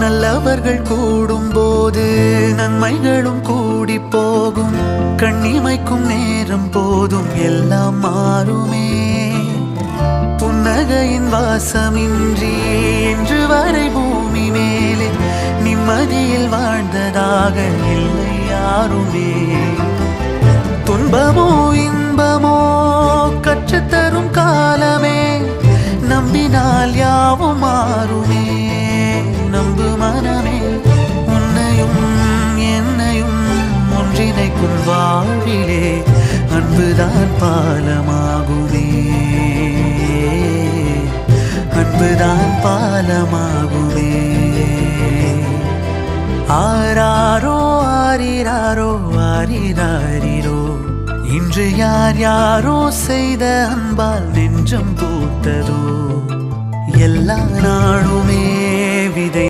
நல்லவர்கள் கூடும்போது நன்மைகளும் கூடி போகும். கண்ணிமைக்கும் நேரம் போதும் எல்லாம் மாறுமே. புன்னகையின் வாசமின்றி இன்று வரை பூமி மேலே நிம்மதியில் வாழ்ந்ததாக இல்லை யாருமே. துன்பமோ இன்பமோ கற்றுத்தரும் காலமே, நம்பினால் யாவும் மாறுமே. நம்பு மனமே, உன்னையும் என்னையும் ஒன்றிணைக்கும் வாழ்விலே அன்புதான் பாலமாகுமே. அன்புதான் பாலமாகுமே. ஆராரோ ஆரிராரோ ஆரிராரிரோ, இன்று யார் யாரோ செய்த அன்பால் நெஞ்சம் பூத்ததோ. எல்லா நாளுமே விதை